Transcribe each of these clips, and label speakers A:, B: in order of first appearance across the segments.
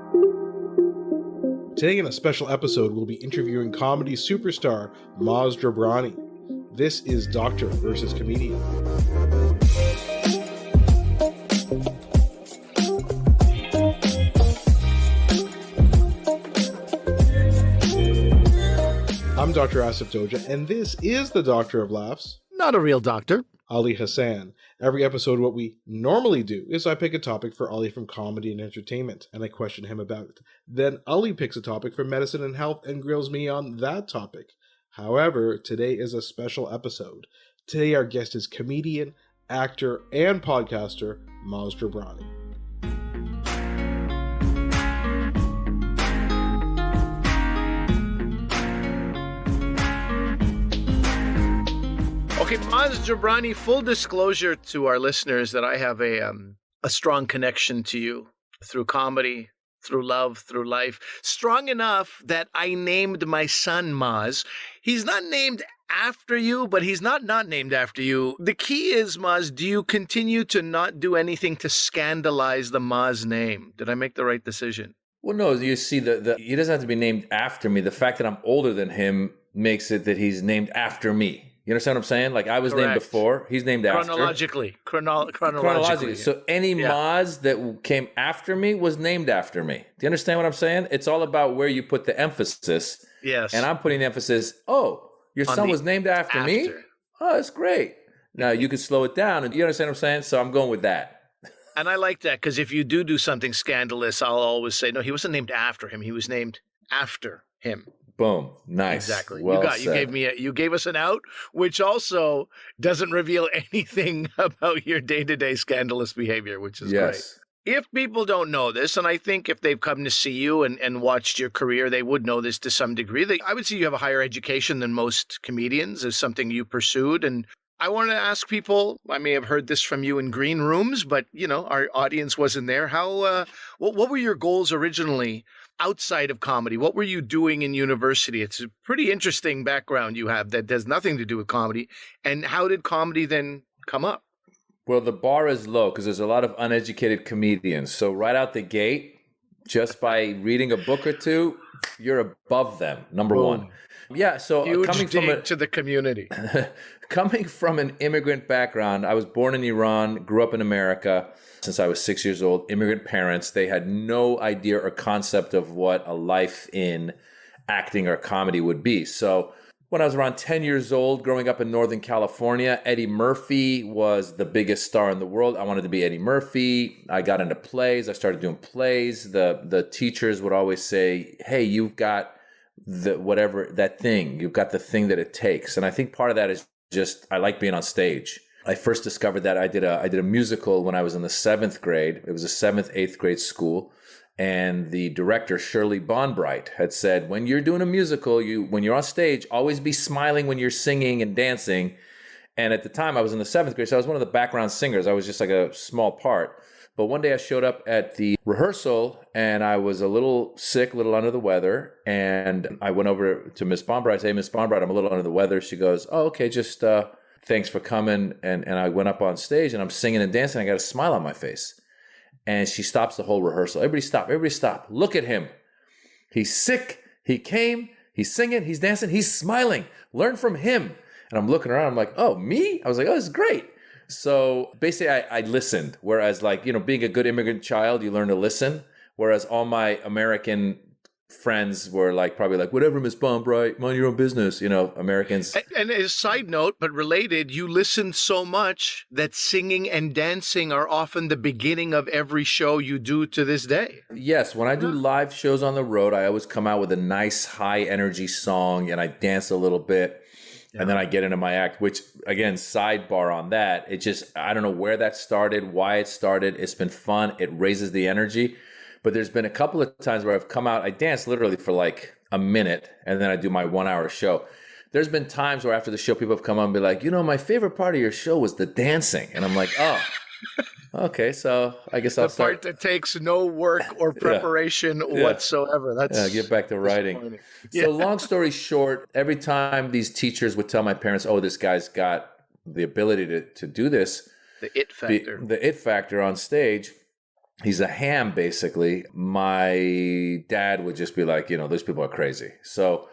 A: Today in a special episode, we'll be interviewing comedy superstar Maz Jobrani. This is Doctor versus Comedian. I'm Dr. Asif Doja, and this is the Doctor of Laughs.
B: Not a real doctor.
A: Ali Hassan. Every episode, what we normally do is I pick a topic for Ali from comedy and entertainment, and I question him about it. Then Ali picks a topic for medicine and health and grills me on that topic. However, today is a special episode. Today our guest is comedian, actor, and podcaster, Maz Jobrani.
B: Okay, Maz Jobrani, full disclosure to our listeners that I have a strong connection to you through comedy, through love, through life. Strong enough that I named my son Maz. He's not named after you, but he's not named after you. The key is, Maz, do you continue to not do anything to scandalize the Maz name? Did I make the right decision?
C: Well, no, you see, he doesn't have to be named after me. The fact that I'm older than him makes it that he's named after me. You understand what I'm saying? Like, I was named before, he's named after.
B: Chronologically.
C: Chronologically. So any Maz that came after me was named after me. Do you understand what I'm saying? It's all about where you put the emphasis.
B: Yes.
C: And I'm putting the emphasis, your son was named after me? Oh, that's great. Now, you could slow it down. And you understand what I'm saying? So I'm going with that.
B: And I like that, because if you do something scandalous, I'll always say, no, he wasn't named after him. He was named after him.
C: Boom. Nice.
B: Exactly.
C: Well
B: You gave us an out, which also doesn't reveal anything about your day-to-day scandalous behavior, which is great. If people don't know this, and I think if they've come to see you and watched your career, they would know this to some degree. I would say you have a higher education than most comedians, is something you pursued. And I want to ask people, I may have heard this from you in green rooms, but, our audience wasn't there. What were your goals originally outside of comedy? What were you doing in university? It's a pretty interesting background you have that has nothing to do with comedy. And how did comedy then come up?
C: Well, the bar is low because there's a lot of uneducated comedians. So right out the gate, just by reading a book or two, you're above them, number one. Yeah, so
B: coming to the community.
C: Coming from an immigrant background, I was born in Iran, grew up in America since I was 6 years old. Immigrant parents, they had no idea or concept of what a life in acting or comedy would be. So when I was around 10 years old, growing up in Northern California, Eddie Murphy was the biggest star in the world. I wanted to be Eddie Murphy. I got into plays. I started doing plays. The teachers would always say, hey, you've got that thing. You've got the thing that it takes. And I think part of that is just, I like being on stage. I first discovered that I did a musical when I was in the 7th grade. It was a 7th, 8th grade school. And the director, Shirley Bonbright, had said, when you're doing a musical, when you're on stage, always be smiling when you're singing and dancing. And at the time, I was in the 7th grade, so I was one of the background singers. I was just like a small part. But one day I showed up at the rehearsal and I was a little sick, a little under the weather. And I went over to Miss Bonbright. I said, hey, Miss Bonbright, I'm a little under the weather. She goes, oh, okay, just thanks for coming. And I went up on stage and I'm singing and dancing. I got a smile on my face. And she stops the whole rehearsal. Everybody stop. Look at him. He's sick. He came. He's singing. He's dancing. He's smiling. Learn from him. And I'm looking around. I'm like, oh, me? I was like, oh, this is great. So basically, I listened. Whereas, being a good immigrant child, you learn to listen. Whereas all my American friends were probably whatever, Miss Bonbright, mind your own business, Americans.
B: And as a side note, but related, you listen so much that singing and dancing are often the beginning of every show you do to this day.
C: Yes, when I do live shows on the road, I always come out with a nice high energy song and I dance a little bit. Yeah. And then I get into my act, which, again, sidebar on that. It just, I don't know where that started, why it started. It's been fun. It raises the energy. But there's been a couple of times where I've come out, I dance literally for a minute, and then I do my 1-hour show. There's been times where after the show, people have come on and be like, my favorite part of your show was the dancing. And I'm like, oh, okay, so I guess I'll start.
B: The part that takes no work or preparation whatsoever.
C: Get back to writing. So long story short, every time these teachers would tell my parents, oh, this guy's got the ability to do this.
B: The it factor.
C: The it factor on stage. He's a ham, basically. My dad would just be like, those people are crazy. So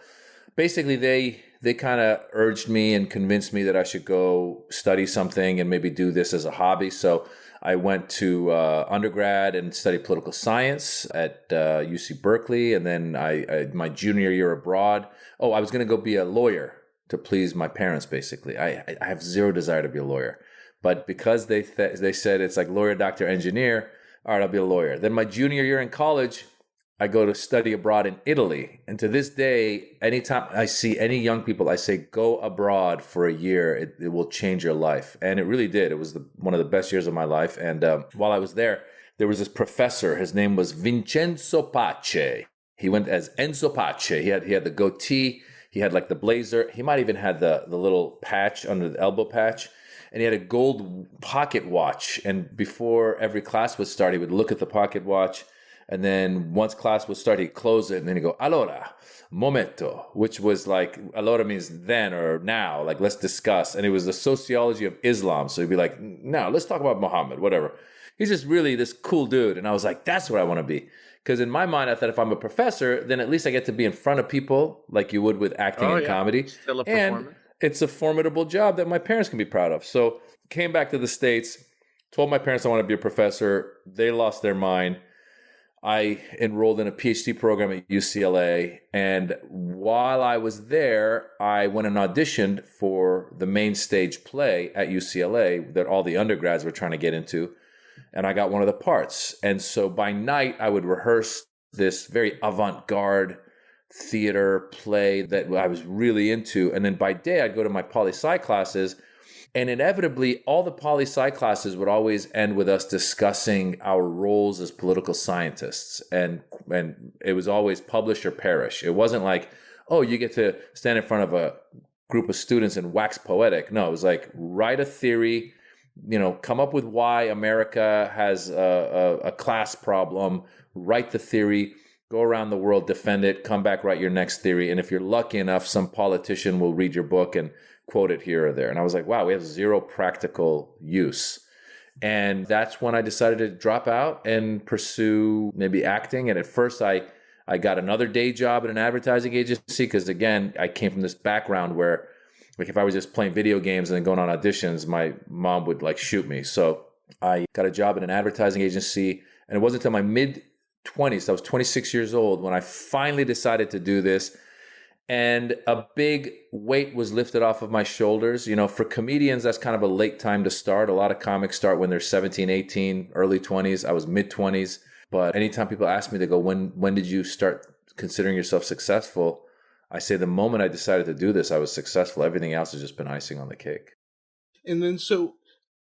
C: basically, they kind of urged me and convinced me that I should go study something and maybe do this as a hobby. So I went to undergrad and studied political science at UC Berkeley. And then my junior year abroad, I was going to go be a lawyer to please my parents, basically. I have zero desire to be a lawyer. But because they said it's like lawyer, doctor, engineer, all right, I'll be a lawyer. Then my junior year in college, I go to study abroad in Italy. And to this day, anytime I see any young people, I say, go abroad for a year. It will change your life. And it really did. It was one of the best years of my life. And while I was there was this professor. His name was Vincenzo Pace. He went as Enzo Pace. He had the goatee. He had like the blazer. He might even had the little patch under the elbow patch. And he had a gold pocket watch. And before every class would start, he would look at the pocket watch. And then once class would start, he'd close it. And then he'd go, allora, momento, which was like, allora means then or now, like let's discuss. And it was the sociology of Islam. So he'd be like, now let's talk about Muhammad, whatever. He's just really this cool dude. And I was like, that's what I want to be. Because in my mind, I thought if I'm a professor, then at least I get to be in front of people like you would with acting and comedy.
B: Still a performance.
C: And it's a formidable job that my parents can be proud of. So came back to the States, told my parents I want to be a professor. They lost their mind. I enrolled in a PhD program at UCLA. And while I was there, I went and auditioned for the main stage play at UCLA that all the undergrads were trying to get into. And I got one of the parts. And so by night, I would rehearse this very avant-garde theater play that I was really into. And then by day, I'd go to my poli-sci classes. And inevitably, all the poli-sci classes would always end with us discussing our roles as political scientists. And it was always publish or perish. It wasn't like, oh, you get to stand in front of a group of students and wax poetic. No, it was like, write a theory, come up with why America has a class problem, write the theory, go around the world, defend it, come back, write your next theory. And if you're lucky enough, some politician will read your book and quote it here or there. And I was like, wow, we have zero practical use. And that's when I decided to drop out and pursue maybe acting. And at first I got another day job at an advertising agency because, again, I came from this background where, like, if I was just playing video games and then going on auditions, my mom would like shoot me. So I got a job at an advertising agency. And it wasn't until my mid-20s, I was 26 years old, when I finally decided to do this. And a big weight was lifted off of my shoulders. For comedians, that's kind of a late time to start. A lot of comics start when they're 17, 18, early 20s. I was mid-20s. But anytime people ask me, they go, when did you start considering yourself successful? I say the moment I decided to do this, I was successful. Everything else has just been icing on the cake.
A: And then so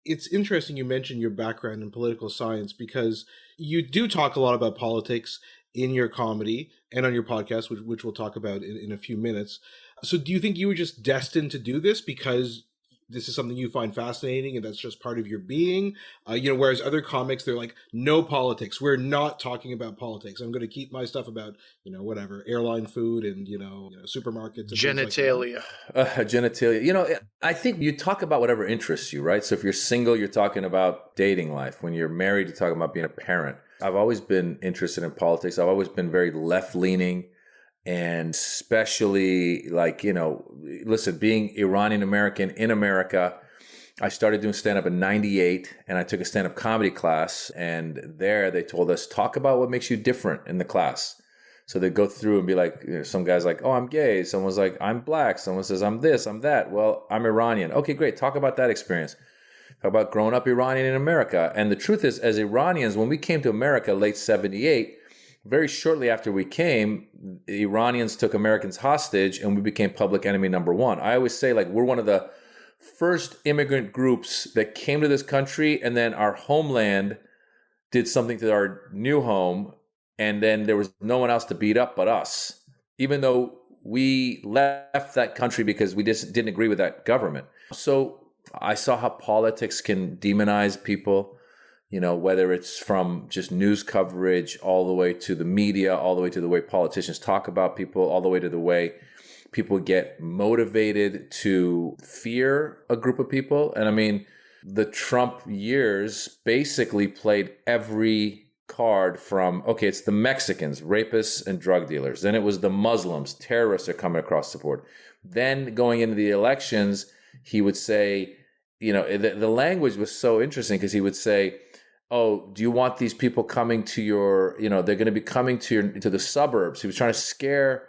A: it's interesting you mentioned your background in political science because you do talk a lot about politics in your comedy and on your podcast, which we'll talk about in a few minutes. So do you think you were just destined to do this because this is something you find fascinating and that's just part of your being? Whereas other comics, they're like, no politics. We're not talking about politics. I'm going to keep my stuff about, whatever, airline food and, supermarkets. And
B: genitalia.
C: Genitalia. I think you talk about whatever interests you, right? So if you're single, you're talking about dating life. When you're married, you're talking about being a parent. I've always been interested in politics. I've always been very left-leaning. And especially listen, being Iranian American in America, I started doing stand-up in 98 and I took a stand-up comedy class. And there they told us, talk about what makes you different in the class. So they go through and be like, some guy's like, oh, I'm gay. Someone's like, I'm black. Someone says, I'm this, I'm that. Well, I'm Iranian. Okay, great. Talk about that experience. Talk about growing up Iranian in America. And the truth is, as Iranians, when we came to America late 78, very shortly after we came, the Iranians took Americans hostage and we became public enemy number one. I always say, we're one of the first immigrant groups that came to this country, and then our homeland did something to our new home, and then there was no one else to beat up but us, even though we left that country because we just didn't agree with that government. So I saw how politics can demonize people. Whether it's from just news coverage all the way to the media, all the way to the way politicians talk about people, all the way to the way people get motivated to fear a group of people. And I mean, the Trump years basically played every card from, okay, it's the Mexicans, rapists and drug dealers. Then it was the Muslims, terrorists are coming across the board. Then going into the elections, he would say, the language was so interesting because he would say, oh, do you want these people coming to your, they're going to be coming to the suburbs. He was trying to scare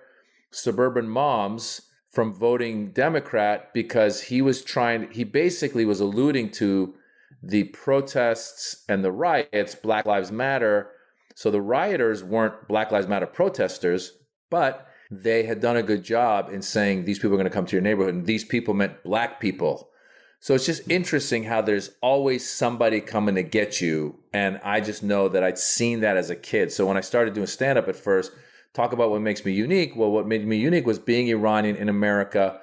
C: suburban moms from voting Democrat because he basically was alluding to the protests and the riots, Black Lives Matter. So the rioters weren't Black Lives Matter protesters, but they had done a good job in saying these people are going to come to your neighborhood, and these people meant Black people. So it's just interesting how there's always somebody coming to get you. And I just know that I'd seen that as a kid. So when I started doing stand-up at first, talk about what makes me unique. Well, what made me unique was being Iranian in America,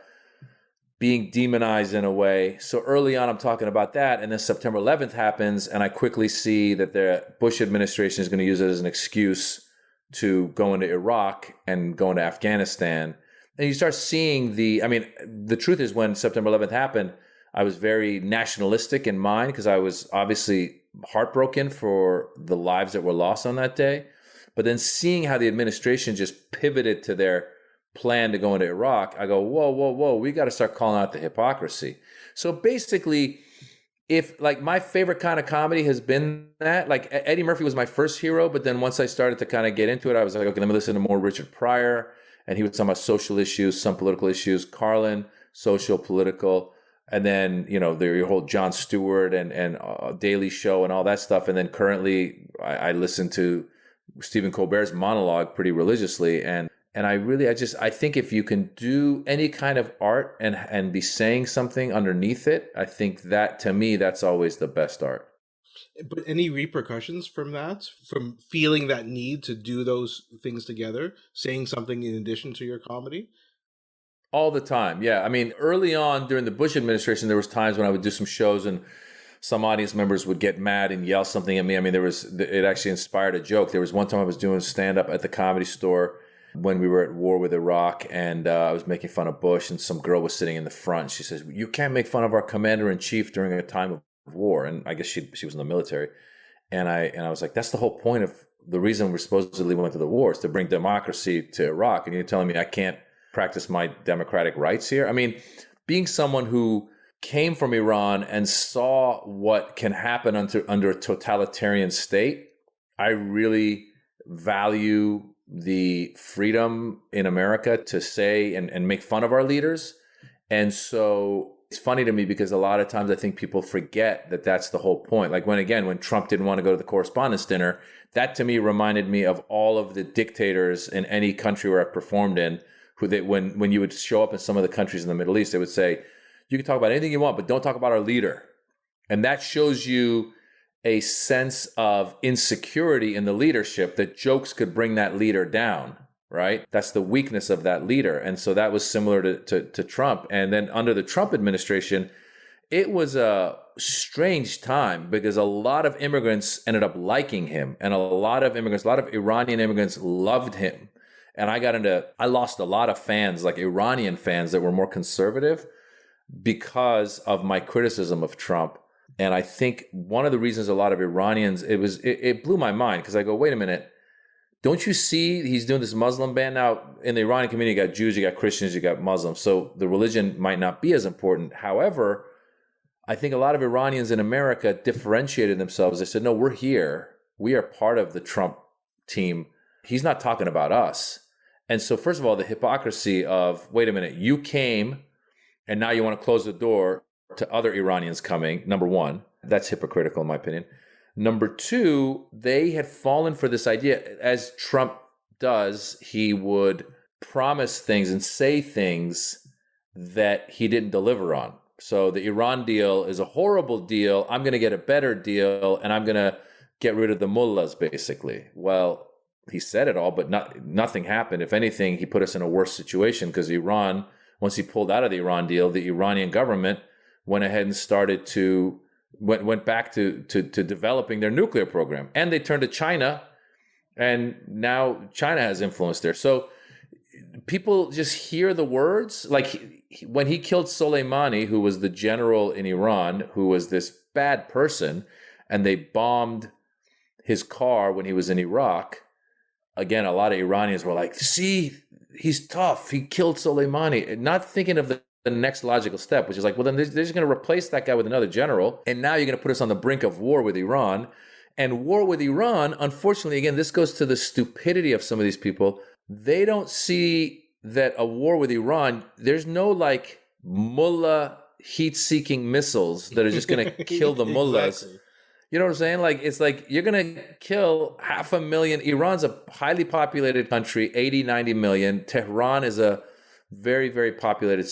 C: being demonized in a way. So early on, I'm talking about that. And then September 11th happens, and I quickly see that the Bush administration is going to use it as an excuse to go into Iraq and go into Afghanistan. And you start seeing the truth is when September 11th happened, I was very nationalistic in mind because I was obviously heartbroken for the lives that were lost on that day. But then seeing how the administration just pivoted to their plan to go into Iraq, I go, whoa, we got to start calling out the hypocrisy. So basically, if like my favorite kind of comedy has been that, like Eddie Murphy was my first hero, but then once I started to kind of get into it, I was like, okay, let me listen to more Richard Pryor, and he was talking about social issues, some political issues, Carlin, social, political, and then, your whole Jon Stewart and Daily Show and all that stuff. And then currently I listen to Stephen Colbert's monologue pretty religiously. And I think if you can do any kind of art and be saying something underneath it, I think that, to me, that's always the best art.
A: But any repercussions from that, from feeling that need to do those things together, saying something in addition to your comedy?
C: All the time, yeah. I mean, early on during the Bush administration, there was times when I would do some shows and some audience members would get mad and yell something at me. I mean, it actually inspired a joke. There was one time I was doing stand-up at the Comedy Store when we were at war with Iraq, and I was making fun of Bush, and some girl was sitting in the front. She says, "You can't make fun of our commander-in-chief during a time of war." And I guess she was in the military. And I was like, that's the whole point of the reason we supposedly went to the war, is to bring democracy to Iraq. And you're telling me I can't practice my democratic rights here? I mean, being someone who came from Iran and saw what can happen under a totalitarian state, I really value the freedom in America to say and make fun of our leaders. And so it's funny to me because a lot of times I think people forget that that's the whole point. Like when Trump didn't want to go to the correspondence dinner, that to me reminded me of all of the dictators in any country where I performed in, when you would show up in some of the countries in the Middle East, they would say, you can talk about anything you want, but don't talk about our leader. And that shows you a sense of insecurity in the leadership, that jokes could bring that leader down, right? That's the weakness of that leader. And so that was similar to Trump. And then under the Trump administration, it was a strange time because a lot of immigrants ended up liking him. And a lot of Iranian immigrants loved him. And I lost a lot of fans, like Iranian fans that were more conservative, because of my criticism of Trump. And I think one of the reasons a lot of Iranians, it blew my mind, because I go, wait a minute, don't you see he's doing this Muslim ban? Now, in the Iranian community, you got Jews, you got Christians, you got Muslims. So the religion might not be as important. However, I think a lot of Iranians in America differentiated themselves. They said, no, we're here. We are part of the Trump team. He's not talking about us. And so, first of all, the hypocrisy of, wait a minute, you came and now you want to close the door to other Iranians coming. Number one, that's hypocritical in my opinion. Number two, they had fallen for this idea, as Trump does, he would promise things and say things that he didn't deliver on. So the Iran deal is a horrible deal. I'm going to get a better deal, and I'm going to get rid of the mullahs, basically. Well, he said it all, but nothing happened. If anything, he put us in a worse situation, because Iran, once he pulled out of the Iran deal, the Iranian government went ahead and went back to developing their nuclear program. And they turned to China, and now China has influence there. So people just hear the words. Like when he killed Soleimani, who was the general in Iran, who was this bad person, and they bombed his car when he was in Iraq, again, a lot of Iranians were like, see, he's tough. He killed Soleimani. Not thinking of the next logical step, which is like, well, then they're just going to replace that guy with another general. And now you're going to put us on the brink of war with Iran. And war with Iran, unfortunately, again, this goes to the stupidity of some of these people. They don't see that a war with Iran, there's no like mullah heat-seeking missiles that are just going to kill the mullahs.
A: Exactly.
C: You know what I'm saying? Like, it's like you're going to kill 500,000. Iran's a highly populated country, 80, 90 million. Tehran is a very, very populated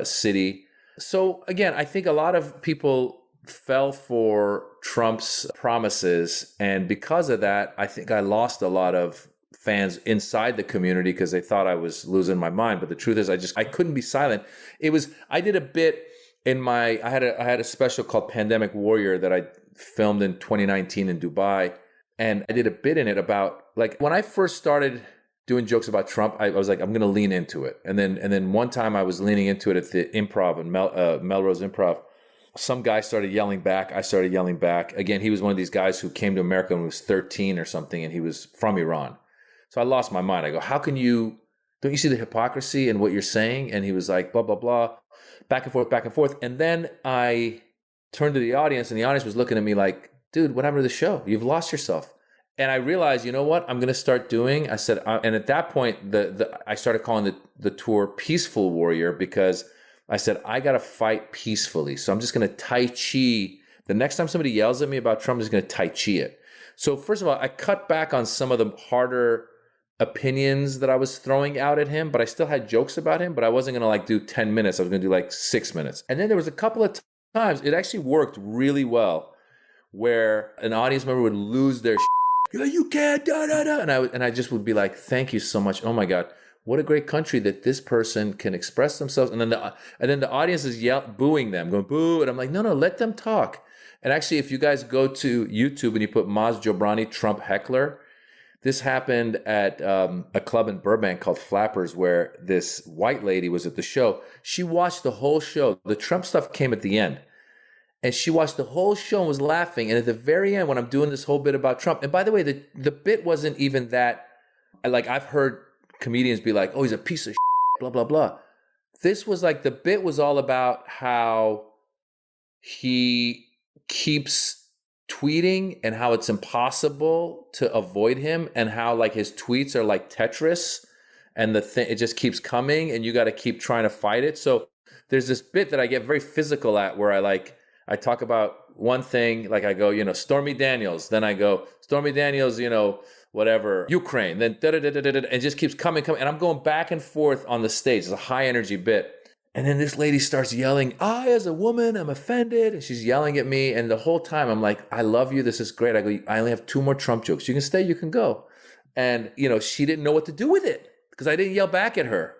C: city. So again, I think a lot of people fell for Trump's promises. And because of that, I think I lost a lot of fans inside the community because they thought I was losing my mind. But the truth is, I couldn't be silent. I did a bit I had a special called Pandemic Warrior that I filmed in 2019 in Dubai. And I did a bit in it about, like, when I first started doing jokes about Trump, I was like, I'm going to lean into it. And then one time I was leaning into it at the Improv in Melrose Improv. Some guy started yelling back. I started yelling back. Again, he was one of these guys who came to America when he was 13 or something, and he was from Iran. So I lost my mind. I go, don't you see the hypocrisy in what you're saying? And he was like, blah, blah, blah, back and forth, back and forth. And then I turned to the audience, and the audience was looking at me like, dude, what happened to the show? You've lost yourself. And I realized, you know what I'm going to start doing? I said, and at that point, I started calling the tour Peaceful Warrior, because I said, I got to fight peacefully. So I'm just going to Tai Chi. The next time somebody yells at me about Trump, I'm just going to Tai Chi it. So first of all, I cut back on some of the harder opinions that I was throwing out at him, but I still had jokes about him, but I wasn't going to like do 10 minutes. I was going to do like 6 minutes. And then there was a couple of times, it actually worked really well, where an audience member would lose their You're like, you can't, da, da, da. And I just would be like, thank you so much. Oh my God, what a great country that this person can express themselves. And then the audience is booing them, going boo. And I'm like, no, let them talk. And actually, if you guys go to YouTube and you put Maz Jobrani, Trump heckler, this happened at a club in Burbank called Flappers, where this white lady was at the show. She watched the whole show. The Trump stuff came at the end. And she watched the whole show and was laughing. And at the very end, when I'm doing this whole bit about Trump, and by the way, the bit wasn't even that, like, I've heard comedians be like, oh, he's a piece of shit, blah, blah, blah. This was like, the bit was all about how he keeps tweeting and how it's impossible to avoid him, and how like his tweets are like Tetris, and it just keeps coming and you got to keep trying to fight it. So there's this bit that I get very physical at, where I talk about one thing, like I go, Stormy Daniels. Then I go, Stormy Daniels, whatever, Ukraine. Then da-da-da-da-da-da. It just keeps coming. And I'm going back and forth on the stage. It's a high energy bit. And then this lady starts yelling, I, as a woman, I'm offended. And she's yelling at me. And the whole time I'm like, I love you. This is great. I go, I only have 2 more Trump jokes. You can stay, you can go. And, she didn't know what to do with it, because I didn't yell back at her.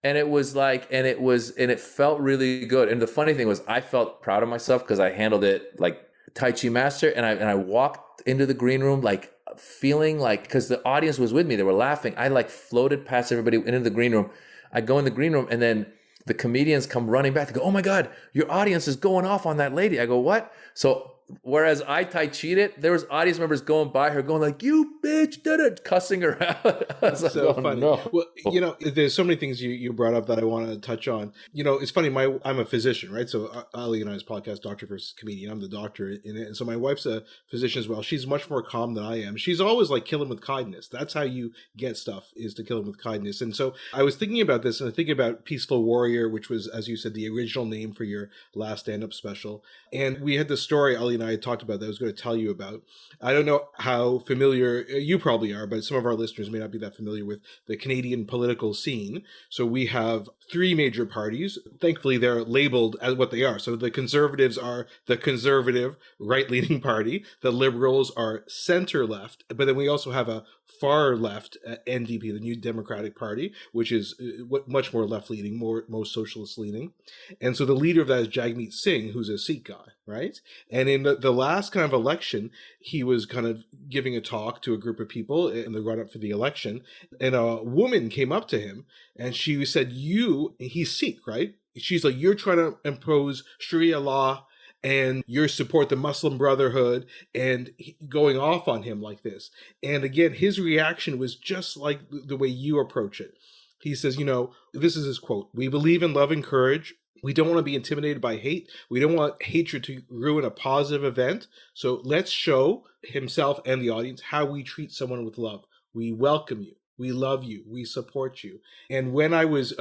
C: And it was like, and it felt really good. And the funny thing was, I felt proud of myself because I handled it like Tai Chi master. And I walked into the green room, like feeling like, because the audience was with me, they were laughing. I like floated past everybody into the green room. I go in the green room, and then the comedians come running back. They go, oh my God, your audience is going off on that lady. I go, what? So whereas I Tai Chi'd it, there was audience members going by her going like, you bitch, cussing her out. I was like,
A: so
C: oh,
A: funny.
C: no.
A: Well, there's so many things you brought up that I want to touch on. It's funny, I'm a physician, right? So Ali and I's podcast, Doctor versus Comedian, I'm the doctor in it. And so my wife's a physician as well. She's much more calm than I am. She's always like, kill him with kindness. That's how you get stuff, is to kill him with kindness. And so I was thinking about this, and I thinking about Peaceful Warrior, which was, as you said, the original name for your last stand-up special. And we had this story Ali and I had talked about that I was going to tell you about. I don't know how familiar you probably are, but some of our listeners may not be that familiar with the Canadian political scene. So we have 3 major parties. Thankfully, they're labeled as what they are. So the Conservatives are the conservative right-leaning party. The Liberals are center-left. But then we also have a far left NDP, the New Democratic Party, which is much more left-leaning, most socialist-leaning. And so the leader of that is Jagmeet Singh, who's a Sikh guy, right? And in the last kind of election, he was kind of giving a talk to a group of people in the run-up for the election, and a woman came up to him, and she said, he's Sikh, right? She's like, you're trying to impose Sharia law, and you support the Muslim Brotherhood, and going off on him like this. And again, his reaction was just like the way you approach it. He says, this is his quote: "We believe in love and courage. We don't want to be intimidated by hate. We don't want hatred to ruin a positive event. So let's show himself and the audience how we treat someone with love. We welcome you. We love you. We support you." And when I was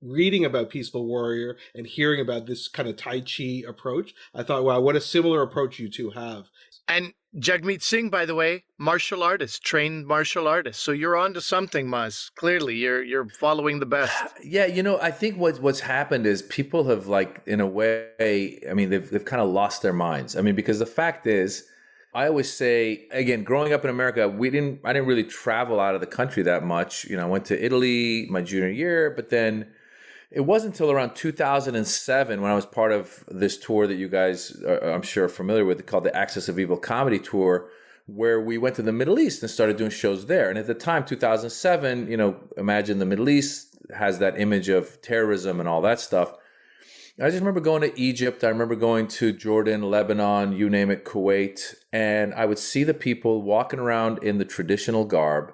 A: reading about Peaceful Warrior and hearing about this kind of Tai Chi approach, I thought, wow, what a similar approach you two have.
B: And Jagmeet Singh, by the way, martial artist, trained martial artist. So you're on to something, Maz. Clearly, you're following the best.
C: Yeah, I think what's happened is people have, like, in a way, I mean, they've kind of lost their minds. I mean, because the fact is, I always say, again, growing up in America, I didn't really travel out of the country that much. I went to Italy my junior year, but then it wasn't until around 2007 when I was part of this tour that you guys are, I'm sure, are familiar with, called the Axis of Evil Comedy Tour, where we went to the Middle East and started doing shows there. And at the time, 2007, imagine the Middle East has that image of terrorism and all that stuff. I just remember going to Egypt. I remember going to Jordan, Lebanon, you name it, Kuwait. And I would see the people walking around in the traditional garb.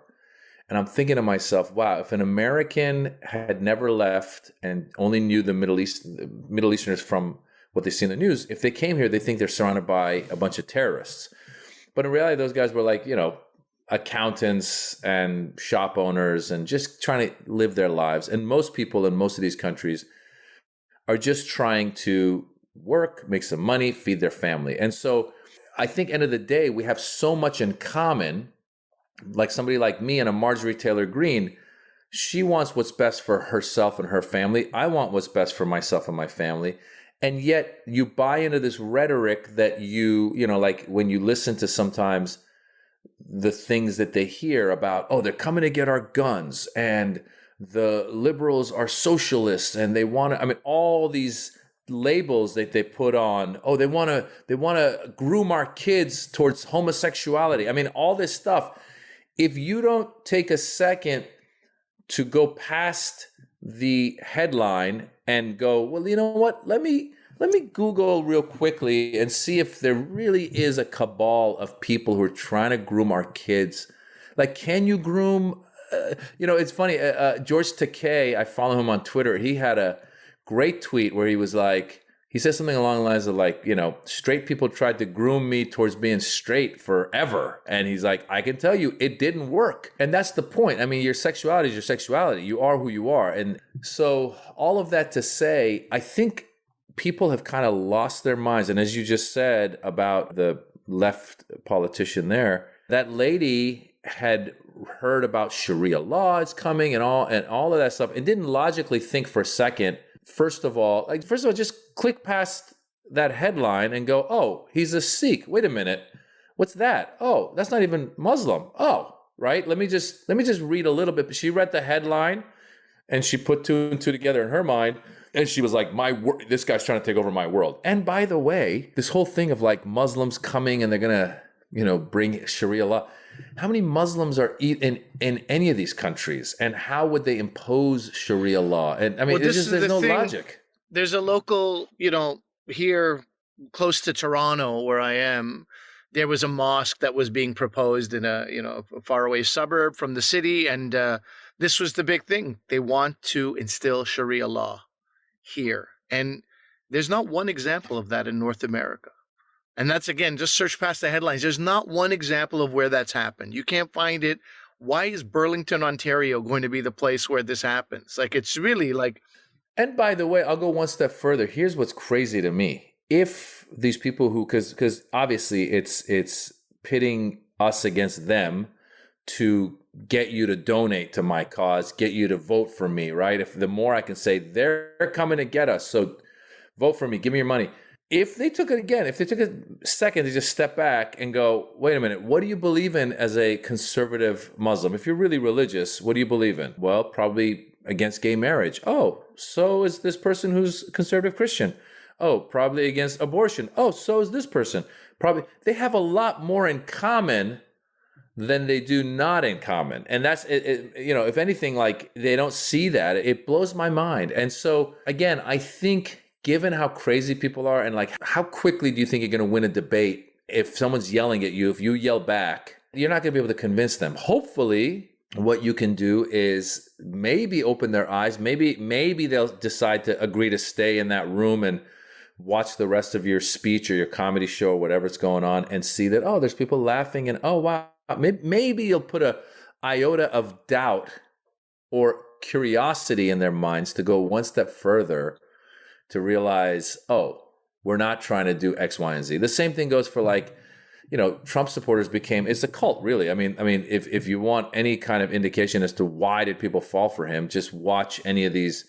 C: And I'm thinking to myself, wow, if an American had never left and only knew the Middle Easterners from what they see in the news, if they came here, they think they're surrounded by a bunch of terrorists. But in reality, those guys were like, accountants and shop owners and just trying to live their lives. And most people in most of these countries are just trying to work, make some money, feed their family. And so I think end of the day, we have so much in common. Like somebody like me and a Marjorie Taylor Greene, she wants what's best for herself and her family. I want what's best for myself and my family. And yet you buy into this rhetoric that like when you listen to sometimes the things that they hear about, oh, they're coming to get our guns, and the liberals are socialists, and they want to, all these labels that they put on, oh, they want to groom our kids towards homosexuality. All this stuff. If you don't take a second to go past the headline and go, well, you know what? Let me Google real quickly and see if there really is a cabal of people who are trying to groom our kids. Like, can you groom? It's funny. George Takei, I follow him on Twitter. He had a great tweet where he was like, he said something along the lines of like, straight people tried to groom me towards being straight forever. And he's like, I can tell you, it didn't work. And that's the point. Your sexuality is your sexuality. You are who you are. And so all of that to say, I think people have kind of lost their minds. And as you just said about the left politician there, that lady had heard about Sharia law is coming and all of that stuff, and didn't logically think for a second. First of all, just click past that headline and go, oh, he's a Sikh. Wait a minute. What's that? Oh, that's not even Muslim. Oh, right. Let me just read a little bit. But she read the headline and she put two and two together in her mind. And she was like, this guy's trying to take over my world. And by the way, this whole thing of like Muslims coming and they're going to, bring Sharia law. How many Muslims are in any of these countries, and how would they impose Sharia law? And there's no logic.
B: There's a local, here close to Toronto where I am, there was a mosque that was being proposed in a faraway suburb from the city. And this was the big thing. They want to instill Sharia law here. And there's not one example of that in North America. And that's, again, just search past the headlines. There's not one example of where that's happened. You can't find it. Why is Burlington, Ontario going to be the place where this happens? Like, it's really like...
C: And by the way, I'll go one step further. Here's what's crazy to me. If these people who, because obviously it's pitting us against them to get you to donate to my cause, get you to vote for me, right? If the more I can say, they're coming to get us, so vote for me, give me your money. If they took a second to just step back and go, wait a minute, what do you believe in as a conservative Muslim? If you're really religious, what do you believe in? Well, probably against gay marriage. Oh, so is this person who's conservative Christian. Oh, probably against abortion. Oh, so is this person. Probably. They have a lot more in common than they do not in common. And that's, if anything, like they don't see that. It blows my mind. And so, again, I think given how crazy people are, and like how quickly do you think you're going to win a debate if someone's yelling at you? If you yell back, you're not going to be able to convince them. Hopefully, what you can do is maybe open their eyes. Maybe they'll decide to agree to stay in that room and watch the rest of your speech or your comedy show or whatever's going on and see that, oh, there's people laughing, and oh, wow. Maybe you'll put a iota of doubt or curiosity in their minds to go one step further to realize, oh, we're not trying to do X, Y, and Z. The same thing goes for like, Trump supporters it's a cult, really. I mean, if you want any kind of indication as to why did people fall for him, just watch any of these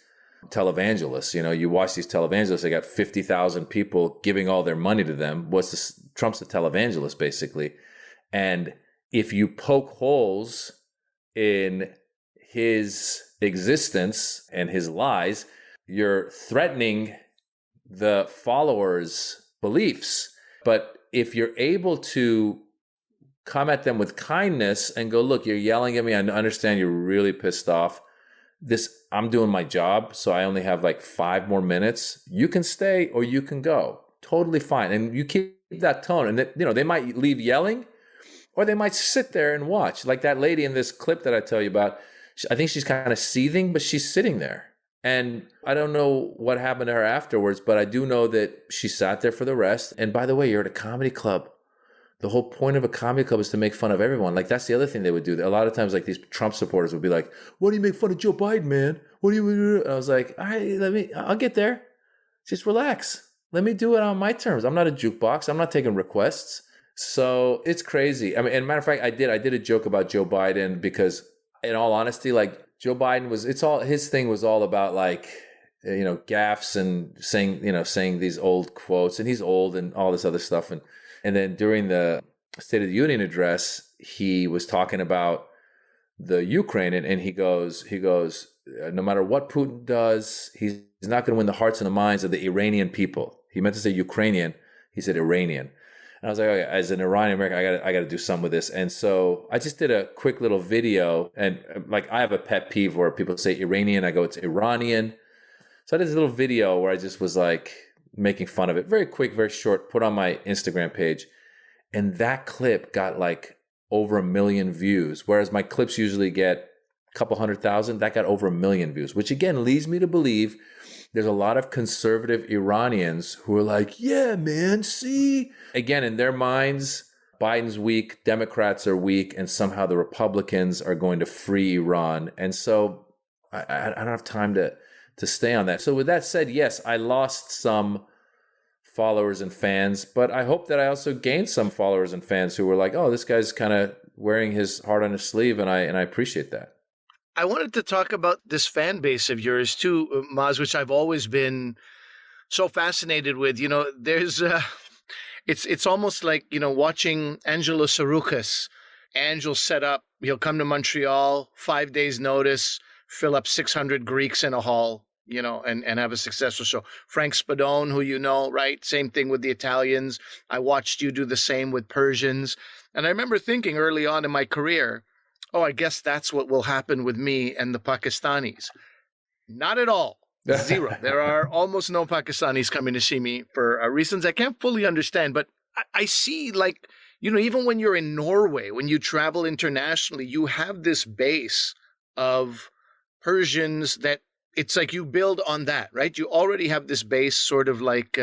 C: televangelists. You watch these televangelists, they got 50,000 people giving all their money to them. Trump's a televangelist, basically. And if you poke holes in his existence and his lies, you're threatening the followers' beliefs. But if you're able to come at them with kindness and go, look, you're yelling at me. I understand you're really pissed off. I'm doing my job, so I only have like 5 more minutes. You can stay or you can go. Totally fine. And you keep that tone. And they might leave yelling, or they might sit there and watch. Like that lady in this clip that I tell you about, I think she's kind of seething, but she's sitting there. And I don't know what happened to her afterwards, but I do know that she sat there for the rest. And by the way, you're at a comedy club. The whole point of a comedy club is to make fun of everyone. Like, that's the other thing they would do. A lot of times, like, these Trump supporters would be like, why do you make fun of Joe Biden, man? What do you do? And I was like, all right, I'll get there. Just relax. Let me do it on my terms. I'm not a jukebox. I'm not taking requests. So it's crazy. I mean, and matter of fact, I did a joke about Joe Biden because, in all honesty, like, Joe Biden his thing was all about, like, gaffes and saying these old quotes, and he's old and all this other stuff. And then during the State of the Union address, he was talking about the Ukraine, and he goes, no matter what Putin does, he's not going to win the hearts and the minds of the Iranian people. He meant to say Ukrainian. He said Iranian. And I was like, okay, as an Iranian American, I got to do something with this. And so I just did a quick little video, and like, I have a pet peeve where people say Iranian, I go, it's Iranian. So I did this little video where I just was like making fun of it. Very quick, very short, put on my Instagram page. And that clip got like over 1 million views. Whereas my clips usually get a couple 100,000. That got over 1 million views, which again leads me to believe there's a lot of conservative Iranians who are like, yeah, man, see? Again, in their minds, Biden's weak, Democrats are weak, and somehow the Republicans are going to free Iran. And so I don't have time to stay on that. So with that said, yes, I lost some followers and fans, but I hope that I also gained some followers and fans who were like, oh, this guy's kind of wearing his heart on his sleeve, and I appreciate that.
B: I wanted to talk about this fan base of yours too, Maz, which I've always been so fascinated with. There's it's almost like, watching Angelo Saroukas. Angel set up, he'll come to Montreal, 5 days notice, fill up 600 Greeks in a hall, and have a successful show. Frank Spadone, who right? Same thing with the Italians. I watched you do the same with Persians. And I remember thinking early on in my career, oh, I guess that's what will happen with me and the Pakistanis. Not at all. Zero. There are almost no Pakistanis coming to see me for reasons I can't fully understand. But I see, like, even when you're in Norway, when you travel internationally, you have this base of Persians that it's like you build on that, right? You already have this base sort of like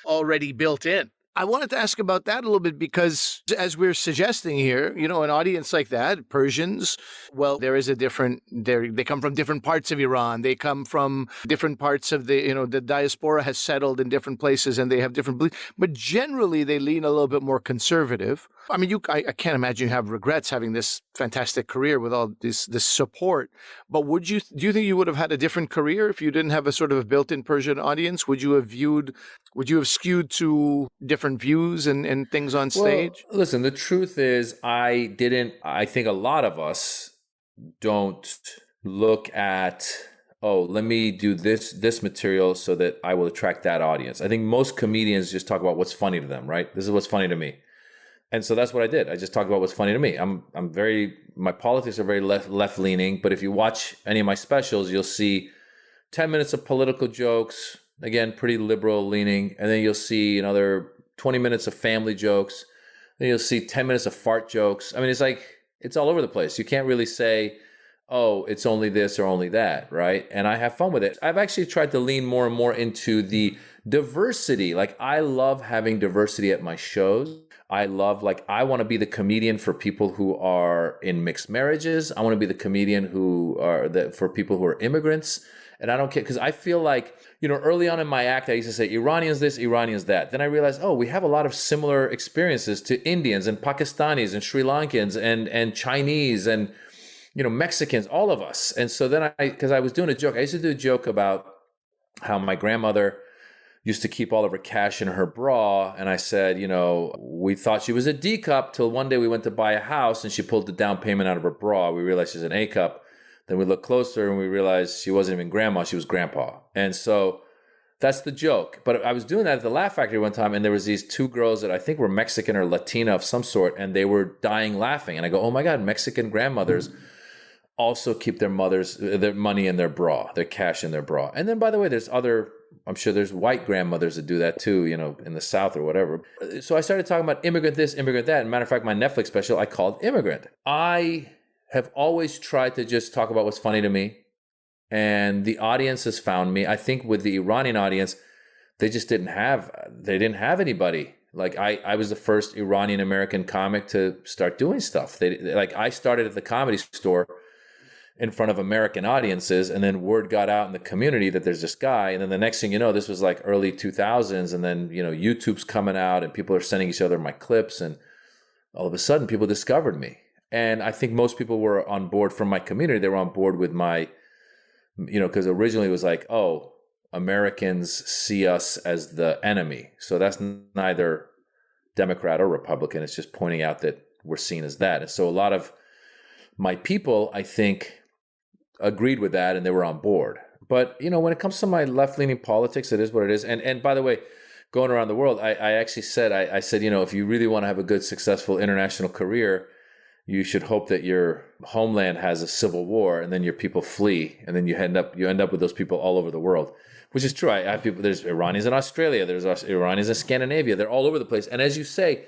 B: already built in. I wanted to ask about that a little bit because, as we're suggesting here, an audience like that, Persians, well, there is they come from different parts of Iran. They come from different parts of the diaspora has settled in different places and they have different beliefs. But generally, they lean a little bit more conservative. I mean, I can't imagine you have regrets having this fantastic career with all this support. But do you think you would have had a different career if you didn't have a sort of a built-in Persian audience? Would you have skewed to different views and things on stage?
C: Well, listen, the truth is I think a lot of us don't look at, oh, let me do this material so that I will attract that audience. I think most comedians just talk about what's funny to them, right? This is what's funny to me. And so that's what I did. I just talked about what's funny to me. My politics are very left leaning, but if you watch any of my specials, you'll see 10 minutes of political jokes, again, pretty liberal leaning. And then you'll see another 20 minutes of family jokes. Then you'll see 10 minutes of fart jokes. I mean, it's like, it's all over the place. You can't really say, oh, it's only this or only that, right? And I have fun with it. I've actually tried to lean more and more into the diversity. Like, I love having diversity at my shows. I want to be the comedian for people who are in mixed marriages. I want to be the comedian for people who are immigrants. And I don't care, because I feel like, early on in my act, I used to say Iranians this, Iranians that. Then I realized, we have a lot of similar experiences to Indians and Pakistanis and Sri Lankans and Chinese and, Mexicans, all of us. And so then because I was doing a joke, I used to do a joke about how my grandmother used to keep all of her cash in her bra. And I said, we thought she was a D cup till one day we went to buy a house and she pulled the down payment out of her bra. We realized she's an A cup. Then we looked closer and we realized she wasn't even grandma, she was grandpa. And so that's the joke. But I was doing that at the Laugh Factory one time, and there was these two girls that I think were Mexican or Latina of some sort, and they were dying laughing. And I go, oh my God, Mexican grandmothers also keep their money in their bra, their cash in their bra. And then, by the way, I'm sure there's white grandmothers that do that too, in the South or whatever. So I started talking about immigrant this, immigrant that. And matter of fact, my Netflix special, I called Immigrant. I have always tried to just talk about what's funny to me. And the audience has found me. I think with the Iranian audience, they didn't have anybody. Like I was the first Iranian American comic to start doing stuff. I started at the Comedy Store in front of American audiences, and then word got out in the community that there's this guy. And then the next thing you know, this was like early 2000s, and then, YouTube's coming out and people are sending each other my clips, and all of a sudden people discovered me. And I think most people were on board from my community. They were on board with my, because originally it was like, oh, Americans see us as the enemy. So that's neither Democrat or Republican. It's just pointing out that we're seen as that. And so a lot of my people, I think, agreed with that and they were on board. But, when it comes to my left-leaning politics, it is what it is. And by the way, going around the world, I actually said, I said, if you really want to have a good, successful international career, you should hope that your homeland has a civil war and then your people flee. And then you end up with those people all over the world, which is true. I have people, there's Iranians in Australia, there's Iranians in Scandinavia. They're all over the place. And as you say,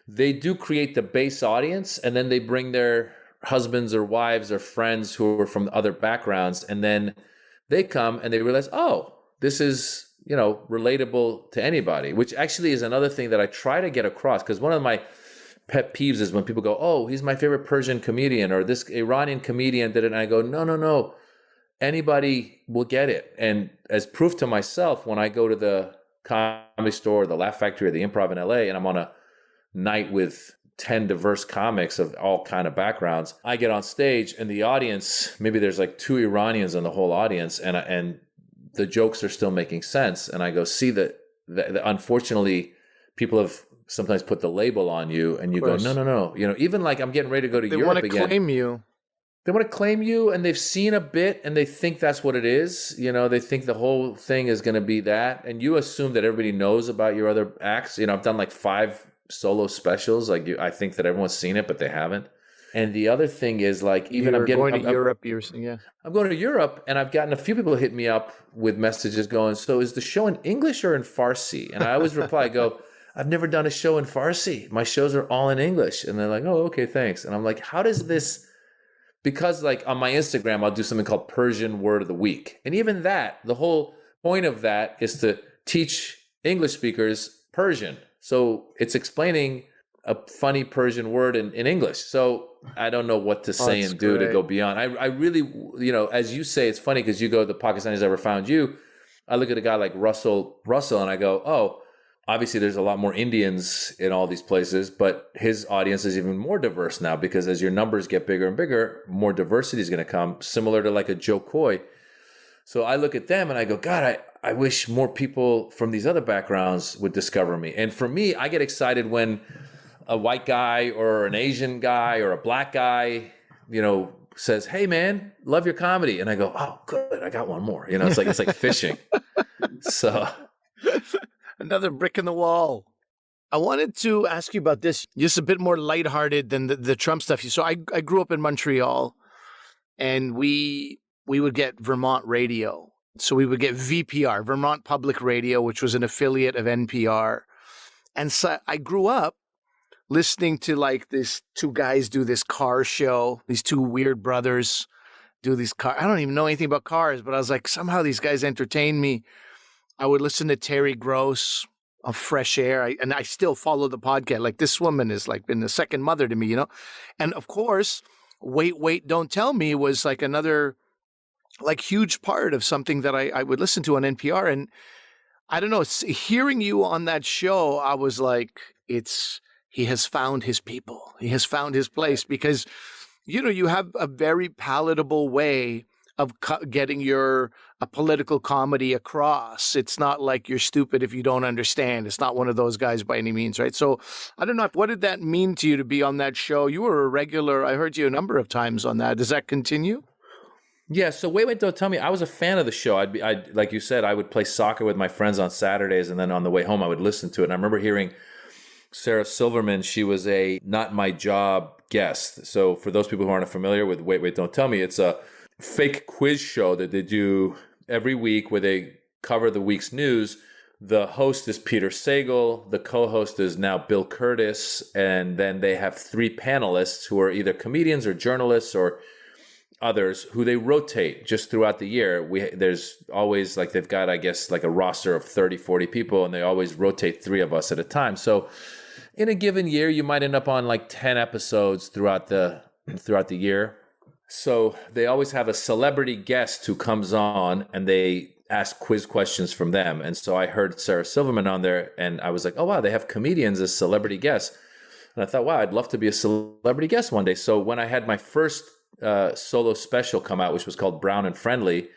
C: they do create the base audience, and then they bring their husbands or wives or friends who are from other backgrounds. And then they come and they realize, oh, this is, relatable to anybody, which actually is another thing that I try to get across. Because one of my pet peeves is when people go, oh, he's my favorite Persian comedian, or this Iranian comedian did it. And I go, no. Anybody will get it. And as proof to myself, when I go to the Comedy Store, the Laugh Factory, or the Improv in LA, and I'm on a night with 10 diverse comics of all kind of backgrounds, I get on stage and the audience, maybe there's like 2 Iranians in the whole audience, and the jokes are still making sense. And I go, see that unfortunately people have sometimes put the label on you, and you go, no. Even like I'm getting ready to go to Europe again. They want to claim you. They want to claim you, and they've seen a bit and they think that's what it is. They think the whole thing is going to be that. And you assume that everybody knows about your other acts. I've done like 5 solo specials. I think that everyone's seen it, but they haven't. And the other thing is, like, even I'm going to Europe. I'm going to Europe, and I've gotten a few people hit me up with messages going, so is the show in English or in Farsi? And I always reply, I've never done a show in Farsi. My shows are all in English. And they're like, oh, okay, thanks. And I'm like, how does this, because like on my Instagram, I'll do something called Persian Word of the Week. And even that, the whole point of that is to teach English speakers Persian. So it's explaining a funny Persian word in English. So I don't know what to say and do to go beyond. I really, as you say, it's funny because you go, the Pakistanis ever found you. I look at a guy like Russell, and I go, oh, obviously there's a lot more Indians in all these places, but his audience is even more diverse now, because as your numbers get bigger and bigger, more diversity is going to come, similar to like a Joe Coy. So I look at them and I go, God, I wish more people from these other backgrounds would discover me. And for me, I get excited when a white guy or an Asian guy or a black guy, says, hey man, love your comedy. And I go, oh, good, I got one more. It's like fishing. So
B: another brick in the wall. I wanted to ask you about this, just a bit more lighthearted than the Trump stuff. So I grew up in Montreal, and we would get Vermont radio. So we would get VPR, Vermont Public Radio, which was an affiliate of NPR. And so I grew up listening to like these two guys do this car show, these two weird brothers do these car. I don't even know anything about cars, but I was like, somehow these guys entertain me. I would listen to Terry Gross of Fresh Air. And I still follow the podcast. Like, this woman is like been the second mother to me, you know? And of course, Wait, Don't Tell Me was like another like huge part of something that I would listen to on NPR. And I don't know, hearing you on that show, I was like, he has found his people. He has found his place, because, you know, you have a very palatable way of getting a political comedy across. It's not like you're stupid if you don't understand. It's not one of those guys by any means, right? So I don't know, what did that mean to you to be on that show? You were a regular. I heard you a number of times on that. Does that continue?
C: Yeah, so Wait, Don't Tell Me, I was a fan of the show. I'd like you said, I would play soccer with my friends on Saturdays, and then on the way home, I would listen to it. And I remember hearing Sarah Silverman. She was a Not My Job guest. So for those people who aren't familiar with Wait, Don't Tell Me, it's a fake quiz show that they do every week where they cover the week's news. The host is Peter Sagal. The co-host is now Bill Curtis. And then they have three panelists who are either comedians or journalists or others who they rotate just throughout the year. There's always, like, they've got, I guess, like a roster of 30, 40 people, and they always rotate three of us at a time. So in a given year, you might end up on like 10 episodes throughout the year. So they always have a celebrity guest who comes on, and they ask quiz questions from them. And so I heard Sarah Silverman on there, and I was like, oh, wow, they have comedians as celebrity guests. And I thought, wow, I'd love to be a celebrity guest one day. So when I had my first solo special come out, which was called Brown and Friendly,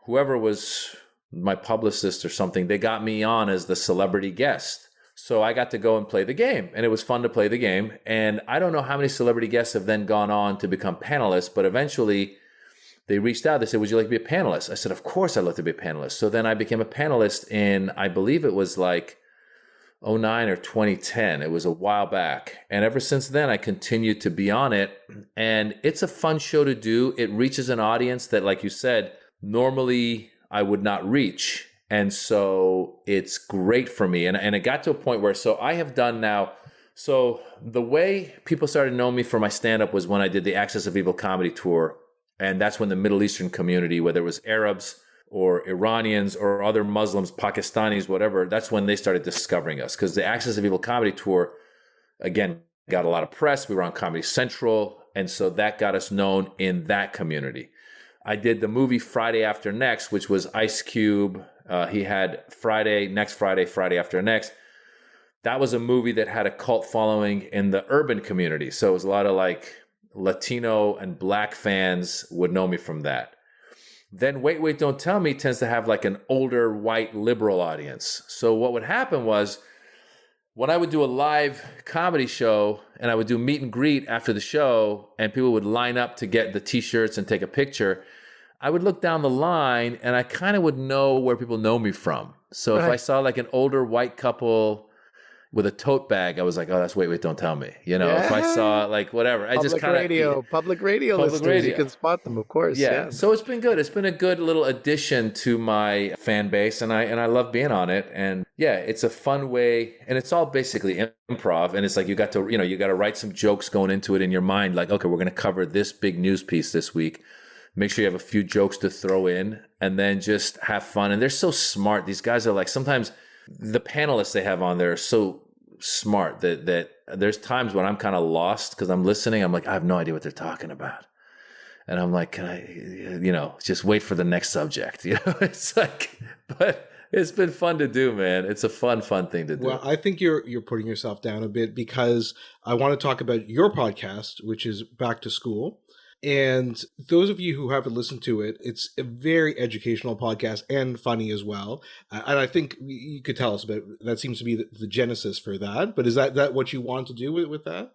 C: whoever was my publicist or something, they got me on as the celebrity guest. So I got to go and play the game, and it was fun to play the game. And I don't know how many celebrity guests have then gone on to become panelists, but eventually they reached out. They said, would you like to be a panelist? I said, of course I'd love to be a panelist. So then I became a panelist in, I believe it was like 2009 or 2010. It was a while back. And ever since then, I continued to be on it. And it's a fun show to do. It reaches an audience that, like you said, normally I would not reach. And so it's great for me. And it got to a point where, so I have done now, so the way people started knowing me for my stand-up was when I did the Axis of Evil comedy tour. And that's when the Middle Eastern community, whether it was Arabs or Iranians or other Muslims, Pakistanis, whatever, that's when they started discovering us. Because the Axis of Evil comedy tour, again, got a lot of press. We were on Comedy Central. And so that got us known in that community. I did the movie Friday After Next, which was Ice Cube. He had Friday After Next. That was a movie that had a cult following in the urban community. So it was a lot of like Latino and Black fans would know me from that. Then Wait, Don't Tell Me tends to have like an older white liberal audience. So what would happen was when I would do a live comedy show and I would do meet and greet after the show and people would line up to get the t-shirts and take a picture, I would look down the line and I kind of would know where people know me from. So if I saw like an older white couple with a tote bag, I was like, oh, that's Wait, Don't Tell Me. You know, if I saw like whatever, I just kind of
B: public radio listeners, you can spot them, of course. Yeah.
C: So it's been good. It's been a good little addition to my fan base, and I love being on it. And yeah, it's a fun way, and it's all basically improv. And it's like you got to write some jokes going into it in your mind. Like, okay, we're going to cover this big news piece this week. Make sure you have a few jokes to throw in, and then just have fun. And they're so smart. These guys are like, sometimes the panelists they have on there are so smart that there's times when I'm kind of lost because I'm listening. I'm like, I have no idea what they're talking about. And I'm like, can I, just wait for the next subject. It's like, but it's been fun to do, man. It's a fun thing to do.
A: Well, I think you're putting yourself down a bit because I want to talk about your podcast, which is Back to School. And those of you who haven't listened to it, it's a very educational podcast and funny as well. And I think you could tell us about that. Seems to be the genesis for that. But is that what you want to do with that?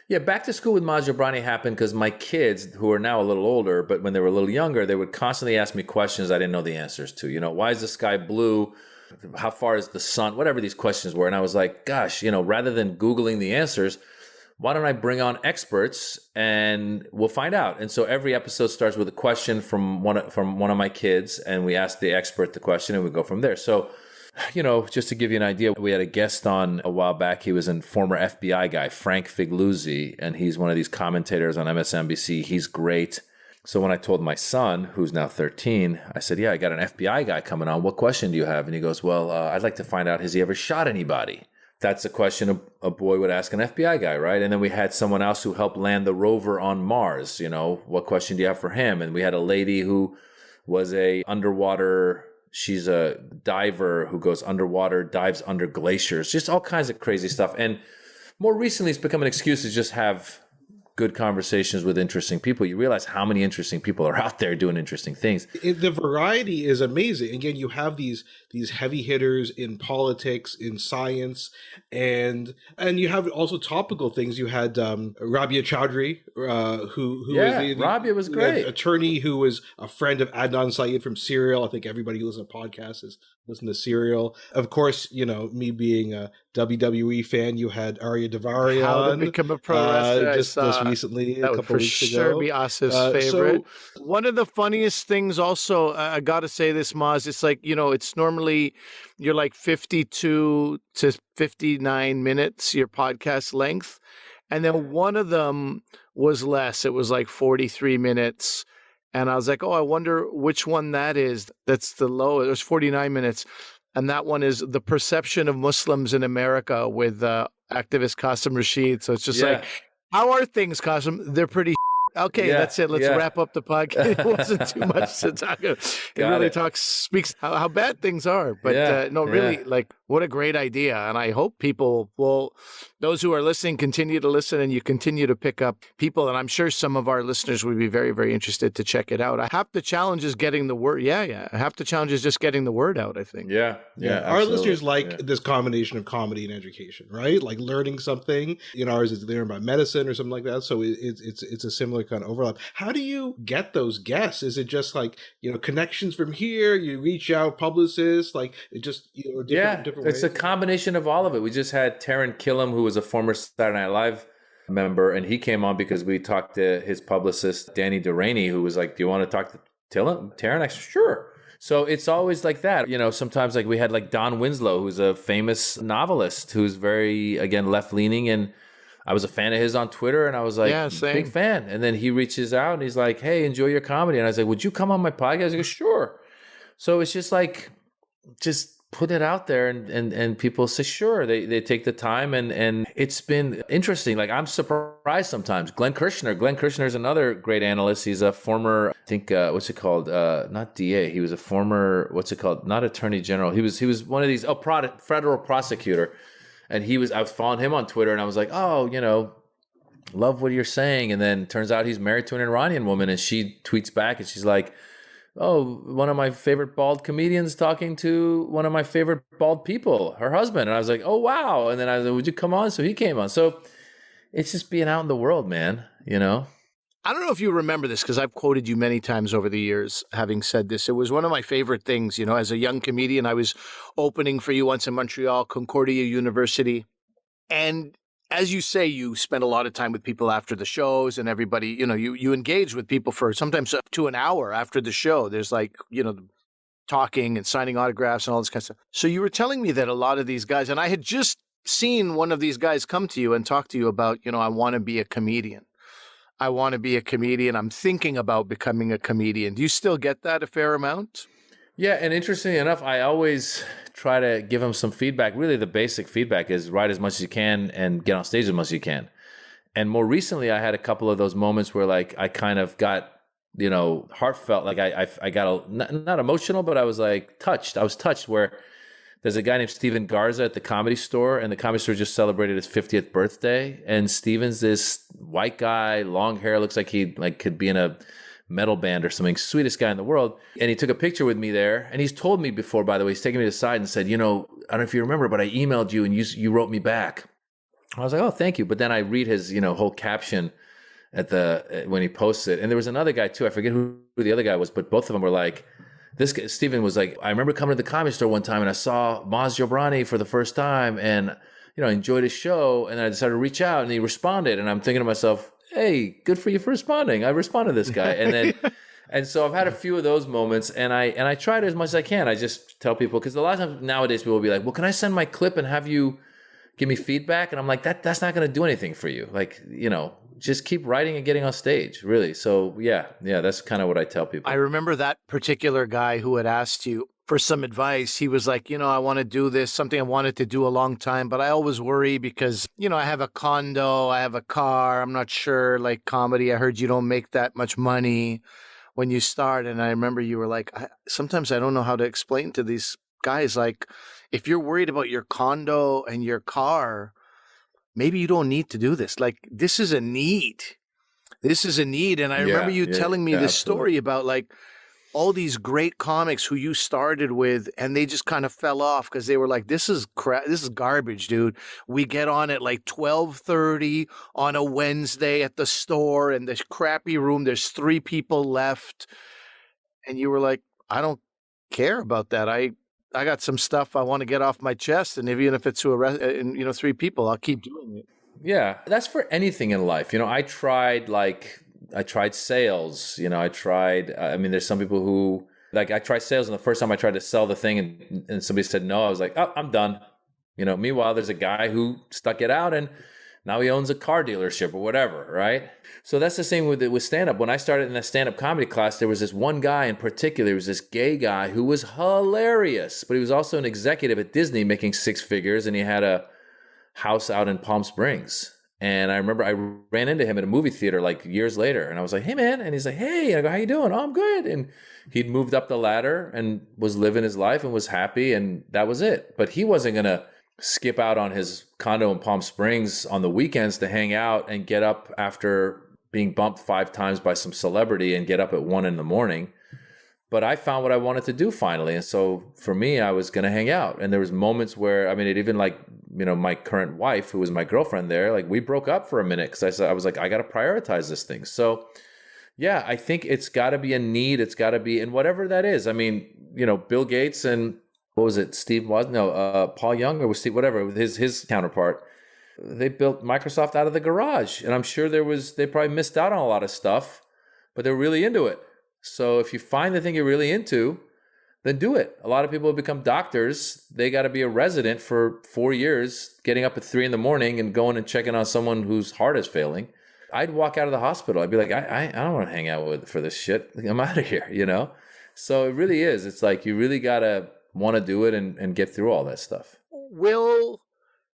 C: Yeah, Back to School with Maz Jobrani happened because my kids, who are now a little older, but when they were a little younger, they would constantly ask me questions I didn't know the answers to. Why is the sky blue? How far is the sun? Whatever these questions were. And I was like, gosh, rather than Googling the answers, why don't I bring on experts and we'll find out. And so every episode starts with a question from one of my kids, and we ask the expert the question and we go from there. So, just to give you an idea, we had a guest on a while back. He was a former FBI guy, Frank Figluzzi, and he's one of these commentators on MSNBC. He's great. So when I told my son, who's now 13, I said, yeah, I got an FBI guy coming on. What question do you have? And he goes, well, I'd like to find out, has he ever shot anybody? That's a question a boy would ask an FBI guy, right? And then we had someone else who helped land the rover on Mars. What question do you have for him? And we had a lady who was she's a diver who goes underwater, dives under glaciers, just all kinds of crazy stuff. And more recently, it's become an excuse to just have good conversations with interesting people. You realize how many interesting people are out there doing interesting things.
A: The variety is amazing. Again, you have these heavy hitters in politics, in science, and you have also topical things. You had Rabia Chaudhry, who was
C: Rabia was great.
A: Attorney who was a friend of Adnan Syed from Serial. I think everybody who listens to podcasts has listened to Serial. Of course, me being a WWE fan, you had Arya Davari
B: How to Become a Pro Wrestler.
A: Just recently,
B: that
A: a couple weeks ago.
B: That would for sure be Asif's favorite. So, one of the funniest things also, I got to say this, Maz, it's like, it's normally you're like 52 to 59 minutes, your podcast length. And then one of them was less. It was like 43 minutes. And I was like, oh, I wonder which one that is. That's the low. It was 49 minutes. And that one is The Perception of Muslims in America with activist Qasim Rashid. So it's just like, how are things, Qasim? They're pretty okay, that's it. Let's wrap up the podcast. It wasn't too much to talk about. It really speaks how bad things are. But really, like, what a great idea. And I hope people will, those who are listening, continue to listen, and you continue to pick up people. And I'm sure some of our listeners would be very, very interested to check it out. Half the challenge is getting the word. Half the challenge is just getting the word out, I think.
A: Yeah. Our listeners like this combination of comedy and education, right? Like learning something. Ours is learning about medicine or something like that. So it's a similar kind of overlap. How do you get those guests? Is it just like, connections from here? You reach out, publicists, like it just, different
C: it's a combination of all of it. We just had Taran Killam, who was a former Saturday Night Live member, and he came on because we talked to his publicist, Danny Delaney, who was like, do you want to talk to Taran? I said, sure. So it's always like that. Sometimes like we had like Don Winslow, who's a famous novelist who's very, again, left-leaning, and I was a fan of his on Twitter, and I was like, big fan. And then he reaches out and he's like, hey, enjoy your comedy. And I was like, would you come on my podcast? I go, sure. So it's just like, just put it out there, and people say, sure. They take the time, and it's been interesting. Like, I'm surprised sometimes. Glenn Kirshner is another great analyst. He's a former, I think, not DA. He was a former, not attorney general. He was one of these, federal prosecutor. And I was following him on Twitter, and I was like, oh, love what you're saying. And then turns out he's married to an Iranian woman, and she tweets back, and she's like, oh, one of my favorite bald comedians talking to one of my favorite bald people, her husband. And I was like, oh, wow. And then I was like, would you come on? So he came on. So it's just being out in the world, man,
B: I don't know if you remember this, because I've quoted you many times over the years having said this. It was one of my favorite things, as a young comedian. I was opening for you once in Montreal, Concordia University. And as you say, you spend a lot of time with people after the shows, and everybody, you engage with people for sometimes up to an hour after the show. There's like, talking and signing autographs and all this kind of stuff. So you were telling me that a lot of these guys, and I had just seen one of these guys come to you and talk to you about, I want to be a comedian. I want to be a comedian. I'm thinking about becoming a comedian. Do you still get that a fair amount?
C: Yeah, and interestingly enough, I always try to give them some feedback. Really, the basic feedback is write as much as you can and get on stage as much as you can. And more recently, I had a couple of those moments where, like, I kind of got, heartfelt. Like I got not emotional, but I was like touched. I was touched where there's a guy named Steven Garza at the Comedy Store, and the Comedy Store just celebrated his 50th birthday. And Steven's this white guy, long hair, looks like he could be in a metal band or something, sweetest guy in the world. And he took a picture with me there. And he's told me before, by the way, he's taken me to the side and said, I don't know if you remember, but I emailed you and you wrote me back. I was like, oh, thank you. But then I read his, whole caption when he posts it. And there was another guy too. I forget who the other guy was, but both of them were like, this guy, Steven was like, I remember coming to the Comedy Store one time and I saw Maz Jobrani for the first time, and I enjoyed his show. And then I decided to reach out and he responded. And I'm thinking to myself, hey, good for you for responding. I responded to this guy. And then, and so I've had a few of those moments and I try to as much as I can. I just tell people, because a lot of times nowadays people will be like, well, can I send my clip and have you give me feedback? And I'm like, that's not going to do anything for you. Like, just keep writing and getting on stage, really. So yeah, that's kind of what I tell people.
B: I remember that particular guy who had asked you for some advice. He was like, I want to do this, something I wanted to do a long time, but I always worry because, I have a condo, I have a car, I'm not sure, like comedy, I heard you don't make that much money when you start. And I remember you were like, sometimes I don't know how to explain to these guys, like, if you're worried about your condo and your car, maybe you don't need to do this. Like, this is a need. This is a need. And I remember you telling me this story about like all these great comics who you started with and they just kind of fell off because they were like, this is crap. This is garbage, dude. We get on at like 12:30 on a Wednesday at the store in this crappy room. There's 3 people left. And you were like, I don't care about that. I got some stuff I want to get off my chest, and even if it's to 3 people, I'll keep doing it.
C: Yeah, that's for anything in life. I tried sales. There's some people who I tried sales, and the first time I tried to sell the thing, and somebody said no, I was like, oh, I'm done. Meanwhile, there's a guy who stuck it out, and now he owns a car dealership or whatever, right? So that's the same with stand-up. When I started in that stand-up comedy class, there was this one guy in particular. There was this gay guy who was hilarious, but he was also an executive at Disney making 6 figures, and he had a house out in Palm Springs. And I remember I ran into him at a movie theater like years later, and I was like, hey, man. And he's like, hey. And I go, how you doing? Oh, I'm good. And he'd moved up the ladder and was living his life and was happy, and that was it. But he wasn't going to skip out on his condo in Palm Springs on the weekends to hang out and get up after being bumped 5 times by some celebrity and get up at 1 a.m. But I found what I wanted to do finally. And so for me, I was going to hang out. And there was moments where, it even my current wife, who was my girlfriend there, like we broke up for a minute because I was like, I got to prioritize this thing. So yeah, I think it's got to be a need. It's got to be, and whatever that is. Bill Gates and what was it? Paul Young, or was Steve, whatever, his counterpart. They built Microsoft out of the garage. And I'm sure they probably missed out on a lot of stuff, but they're really into it. So if you find the thing you're really into, then do it. A lot of people have become doctors. They got to be a resident for 4 years, getting up at 3 a.m. and going and checking on someone whose heart is failing. I'd walk out of the hospital. I'd be like, I don't want to hang out for this shit. I'm out of here, So it really is. It's like you really got to want to do it and get through all that stuff.
B: Will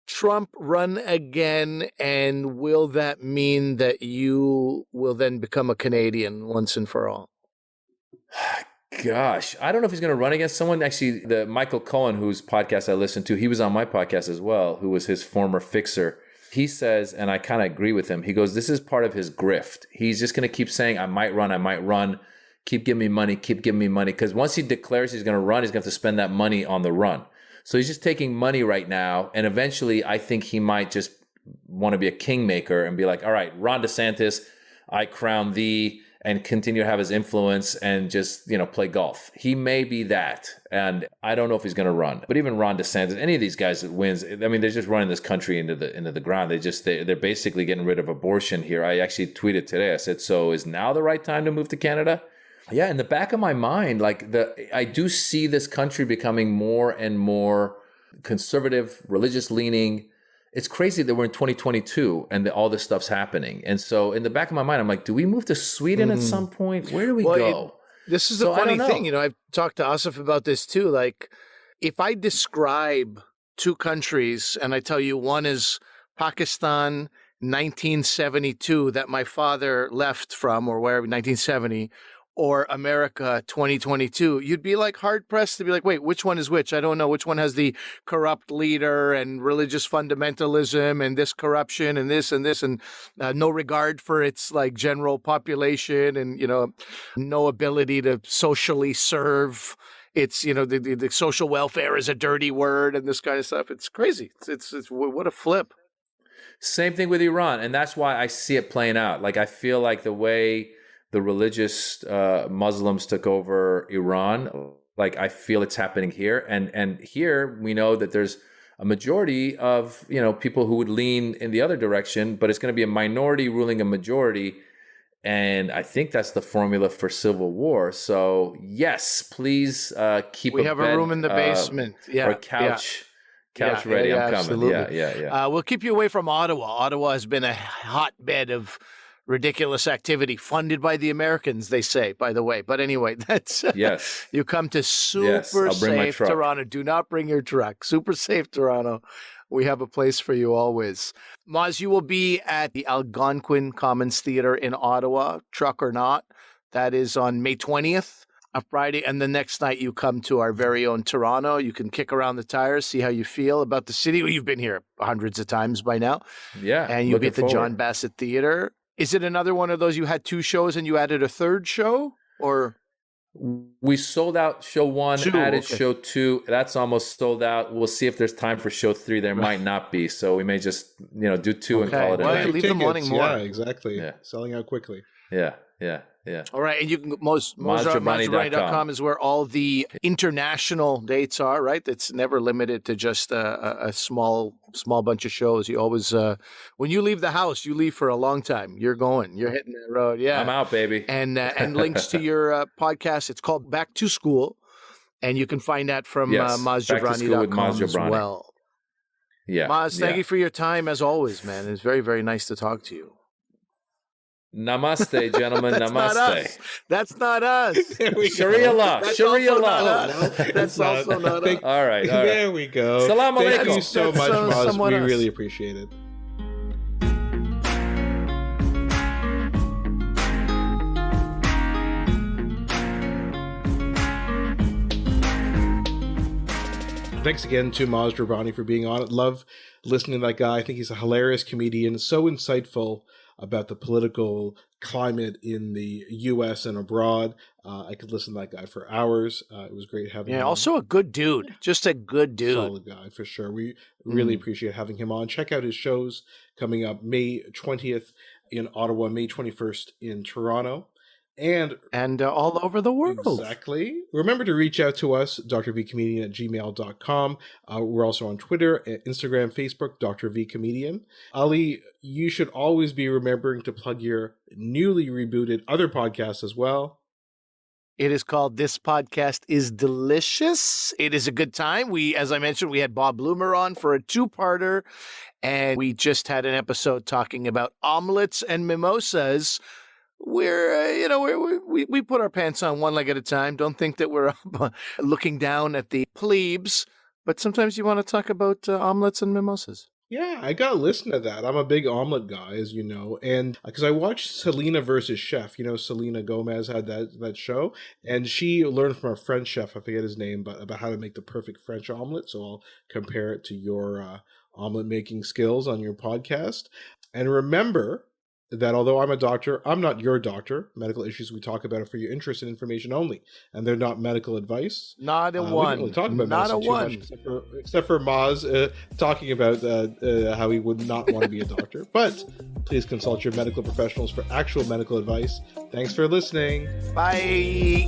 B: Trump run again, and will that mean that you will then become a Canadian once and for all?
C: Gosh, I don't know if he's going to run against someone. Actually, the Michael Cohen, whose podcast I listened to, he was on my podcast as well, who was his former fixer. He says, and I kind of agree with him, he goes, this is part of his grift. He's just going to keep saying, I might run. Keep giving me money. Because once he declares he's going to run, he's going to have to spend that money on the run. So he's just taking money right now. And eventually, I think he might just want to be a kingmaker and be like, all right, Ron DeSantis, I crown thee, and continue to have his influence and just, play golf. He may be that. And I don't know if he's going to run. But even Ron DeSantis, any of these guys that wins, they're just running this country into the ground. They're basically getting rid of abortion here. I actually tweeted today. I said, so is now the right time to move to Canada? Yeah, in the back of my mind, I do see this country becoming more and more conservative, religious leaning. It's crazy that we're in 2022 and that all this stuff's happening. And so in the back of my mind, I'm like, do we move to Sweden at some point? Where do we go?
B: This is a funny thing. I've talked to Asif about this too. Like, if I describe 2 countries and I tell you one is Pakistan, 1972, that my father left from, or wherever, 1970, or America 2022, you'd be like hard pressed to be like, wait, which one is which? I don't know which one has the corrupt leader and religious fundamentalism and this corruption and this and no regard for its like general population and, no ability to socially serve. It's, the social welfare is a dirty word and this kind of stuff. It's crazy. It's what a flip.
C: Same thing with Iran. And that's why I see it playing out. Like, I feel like the way the religious Muslims took over Iran, like I feel it's happening here. And here we know that there's a majority of, people who would lean in the other direction, but it's going to be a minority ruling a majority. And I think that's the formula for civil war. So yes, please keep.
B: We have a room in the basement,
C: or a couch ready. I'm coming.
B: Absolutely.
C: Yeah.
B: We'll keep you away from Ottawa. Ottawa has been a hotbed of ridiculous activity funded by the Americans, they say, by the way. But anyway, that's
C: yes.
B: You come to super safe Toronto. Do not bring your truck. Super safe Toronto. We have a place for you always. Maz, you will be at the Algonquin Commons Theatre in Ottawa, truck or not. That is on May 20th, a Friday. And the next night you come to our very own Toronto. You can kick around the tires, see how you feel about the city. Well, you've been here hundreds of times by now.
C: Yeah.
B: And you'll be at the John Bassett Theatre. Is it another one of those you had 2 shows and you added a third show? Or
C: we sold out show 1, added show 2. That's almost sold out. We'll see if there's time for show 3. There might not be, so we may just do 2 and call it a night.
B: Leave them wanting more.
A: Yeah, exactly. Yeah. Selling out quickly.
C: Yeah.
B: All right, and you can MazJobrani.com is where all the international dates are. Right, it's never limited to just a small bunch of shows. You always, when you leave the house, you leave for a long time. You're hitting the road. Yeah,
C: I'm out, baby.
B: And links to your podcast. It's called Back to School, and you can find that from MazJobrani.com as well.
C: Yeah,
B: Maz, thank you for your time as always, man. It's very, very nice to talk to you.
C: Namaste, gentlemen. Namaste.
B: That's not us.
C: Sharia law. Sharia law.
B: That's also not us.
C: All right.
A: There we go.
C: Salam alaikum.
A: Thank you so much, Maz. We really appreciate it. Thanks again to Maz Jobrani for being on it. Love listening to that guy. I think he's a hilarious comedian, so insightful about the political climate in the U.S. and abroad. I could listen to that guy for hours. It was great having him on.
B: Also a good dude. Just a good dude.
A: Solid guy, for sure. We really appreciate having him on. Check out his shows coming up May 20th in Ottawa, May 21st in Toronto. And
B: all over the world.
A: Exactly. Remember to reach out to us, drvcomedian@gmail.com. We're also on Twitter, Instagram, Facebook, Dr. V Comedian. Ali, you should always be remembering to plug your newly rebooted other podcast as well.
B: It is called This Podcast is Delicious. It is a good time. As I mentioned, we had Bob Bloomer on for a 2-parter, and we just had an episode talking about omelets and mimosas. We put our pants on one leg at a time. Don't think that we're looking down at the plebes, but sometimes you want to talk about omelets and mimosas.
A: Yeah, I got to listen to that. I'm a big omelet guy, as you know, and because I watched Selena versus Chef. Selena Gomez had that show, and she learned from a French chef, I forget his name, but about how to make the perfect French omelet. So I'll compare it to your omelet making skills on your podcast. And remember that although I'm a doctor, I'm not your doctor. Medical issues we talk about are for your interest and information only, and they're not medical advice.
B: Not a one. We don't really
A: talk about not a one. Except for Maz talking about how he would not want to be a doctor. But please consult your medical professionals for actual medical advice. Thanks for listening.
B: Bye.